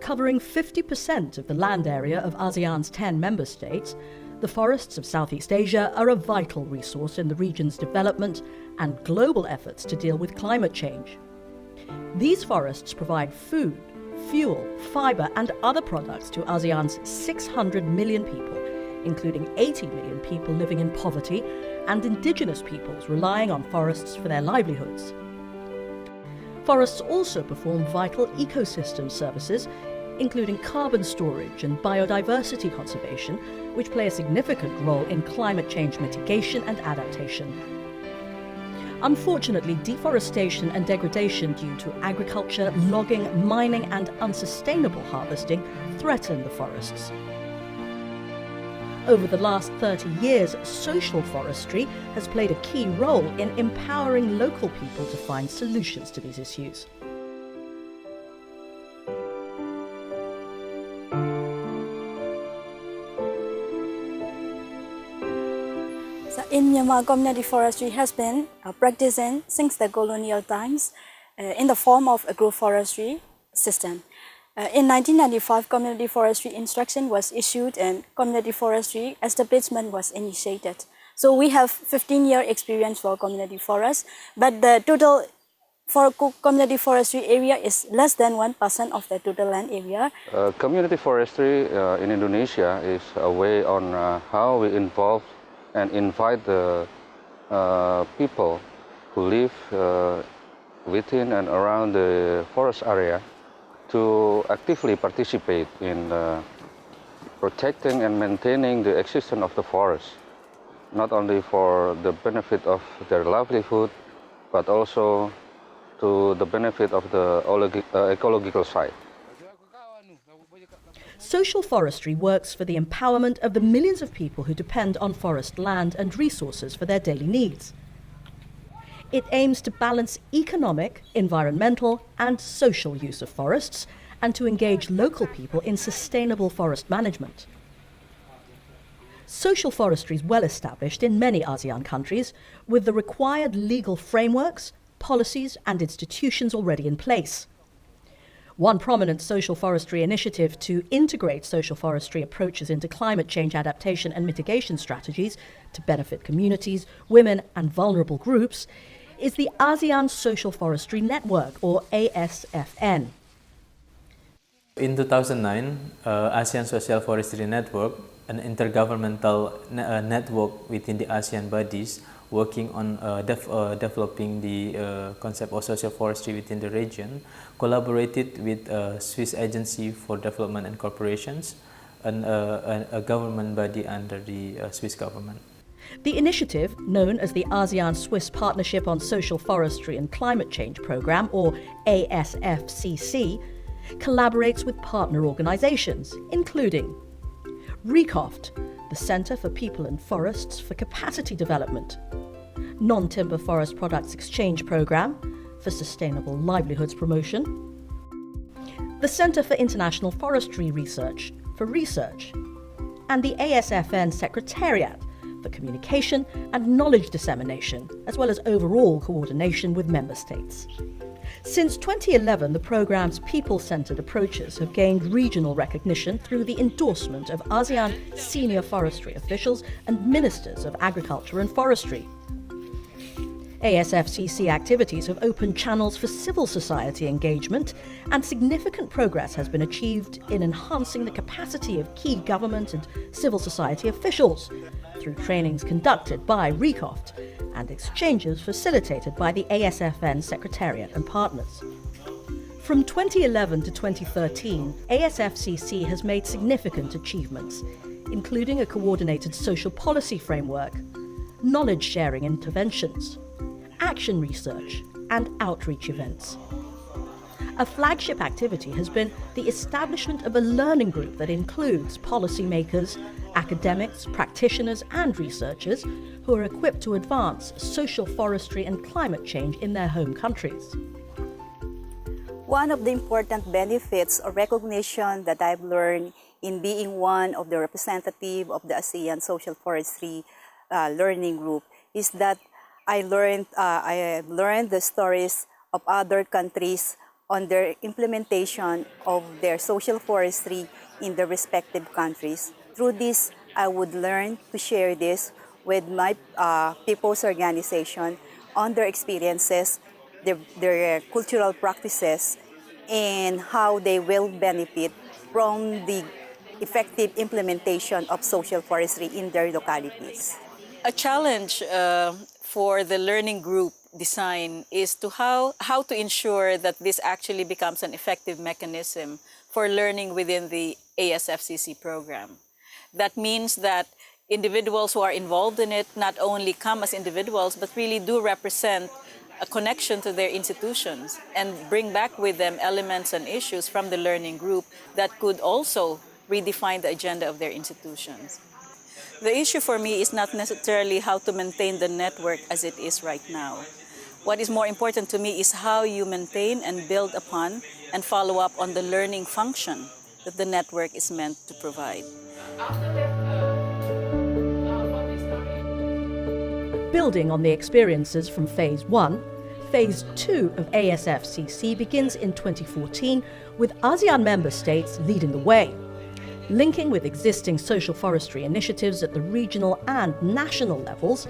Covering 50% of the land area of ASEAN's 10 member states, the forests of Southeast Asia are a vital resource in the region's development and global efforts to deal with climate change. These forests provide food, fuel, fibre and other products to ASEAN's 600 million people, including 80 million people living in poverty and indigenous peoples relying on forests for their livelihoods. Forests also perform vital ecosystem services, including carbon storage and biodiversity conservation, which play a significant role in climate change mitigation and adaptation. Unfortunately, deforestation and degradation due to agriculture, logging, mining and unsustainable harvesting threaten the forests. Over the last 30 years, social forestry has played a key role in empowering local people to find solutions to these issues. In Myanmar, community forestry has been practiced since the colonial times in the form of agroforestry system. In 1995, community forestry instruction was issued and community forestry establishment was initiated. So we have 15-year experience for community forest, but the total for community forestry area is less than 1% of the total land area. Community forestry in Indonesia is a way on how we involve and invite the people who live within and around the forest area to actively participate in protecting and maintaining the existence of the forest, not only for the benefit of their livelihood, but also to the benefit of the ecological side. Social forestry works for the empowerment of the millions of people who depend on forest land and resources for their daily needs. It aims to balance economic, environmental and social use of forests and to engage local people in sustainable forest management. Social forestry is well established in many ASEAN countries, with the required legal frameworks, policies and institutions already in place. One prominent social forestry initiative to integrate social forestry approaches into climate change adaptation and mitigation strategies to benefit communities, women and vulnerable groups is the ASEAN Social Forestry Network, or ASFN. In 2009, ASEAN Social Forestry Network, an intergovernmental network within the ASEAN bodies working on developing the concept of social forestry within the region, collaborated with Swiss Agency for Development and Corporations, and a government body under the Swiss government. The initiative, known as the ASEAN-Swiss Partnership on Social Forestry and Climate Change Programme, or ASFCC, collaborates with partner organisations, including RECOFT, the Centre for People and Forests for Capacity Development, Non-Timber Forest Products Exchange Programme for Sustainable Livelihoods Promotion, the Centre for International Forestry Research for Research, and the ASFN Secretariat for Communication and Knowledge Dissemination, as well as overall coordination with member states. Since 2011, the programme's people-centred approaches have gained regional recognition through the endorsement of ASEAN senior forestry officials and ministers of agriculture and forestry. ASFCC activities have opened channels for civil society engagement, and significant progress has been achieved in enhancing the capacity of key government and civil society officials through trainings conducted by RECOFT and exchanges facilitated by the ASFN Secretariat and partners. From 2011 to 2013, ASFCC has made significant achievements, including a coordinated social policy framework, knowledge-sharing interventions, action research, and outreach events. A flagship activity has been the establishment of a learning group that includes policymakers, academics, practitioners, and researchers who are equipped to advance social forestry and climate change in their home countries. One of the important benefits or recognition that I've learned in being one of the representative of the ASEAN Social Forestry Learning Group is that I have learned the stories of other countries on their implementation of their social forestry in their respective countries. Through this, I would learn to share this with my people's organization on their experiences, their cultural practices, and how they will benefit from the effective implementation of social forestry in their localities. A challenge for the learning group design is to how to ensure that this actually becomes an effective mechanism for learning within the ASFCC program. That means that individuals who are involved in it not only come as individuals, but really do represent a connection to their institutions and bring back with them elements and issues from the learning group that could also redefine the agenda of their institutions. The issue for me is not necessarily how to maintain the network as it is right now. What is more important to me is how you maintain and build upon and follow up on the learning function that the network is meant to provide. Building on the experiences from Phase 1, Phase 2 of ASFCC begins in 2014 with ASEAN member states leading the way. Linking with existing social forestry initiatives at the regional and national levels,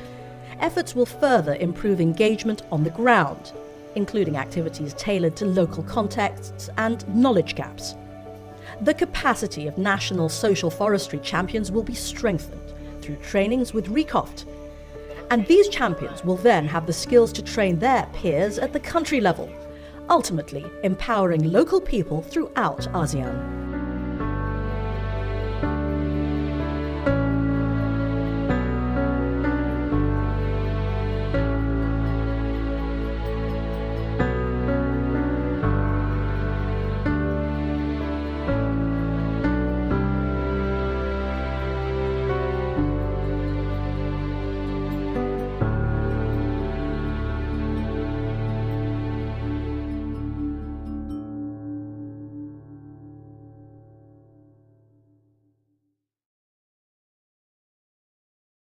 efforts will further improve engagement on the ground, including activities tailored to local contexts and knowledge gaps. The capacity of national social forestry champions will be strengthened through trainings with RECOFT, and these champions will then have the skills to train their peers at the country level, ultimately empowering local people throughout ASEAN.